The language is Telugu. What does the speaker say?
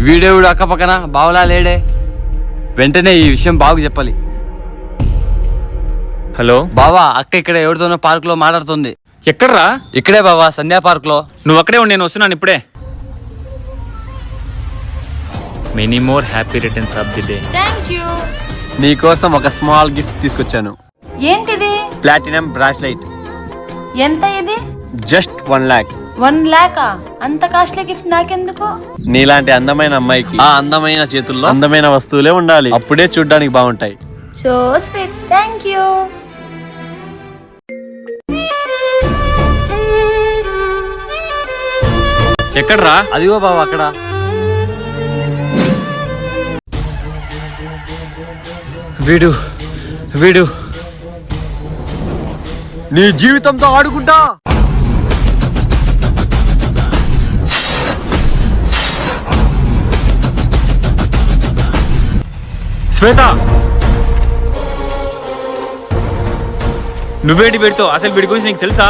వీడేవుడు అక్క పక్కన బావలా లేడే. వెంటనే ఈ విషయం బావకు చెప్పాలి. హలో బావా, అక్క ఇక్కడ ఎవరితోనో పార్క్ లో మాట్లాడుతుంది. ఎక్కడ్రా? ఇక్కడే బావా, సంధ్యా పార్క్ లో. నువ్వు అక్కడే ఉండి, నేను వస్తున్నాను ఇప్పుడే. Many more happy returns of the day. Thank you. నీకోసం ఒక స్మాల్ గిఫ్ట్ తీసుకొచ్చాను. ఏంటిది? Platinum bracelet. ఎంత ఇది? Just 1 lakh. 1 lakh? అంత కాస్ట్లీ గిఫ్ట్ నాకెందుకు? నీలాంటి అందమైన అమ్మాయికి ఆ అందమైన చేతుల్లో అందమైన వస్తువులే ఉండాలి. అప్పుడే చూడ్డానికి బాగుంటాయి. So sweet. థాంక్యూ. ఎక్కడ్రా? అదిగో బావా అక్కడ. వీడు వీడు నీ జీవితంతో ఆడుకుంటా. శ్వేత, నువ్వేంటి వీడితో? అసలు వీడి గురించి నీకు తెలుసా?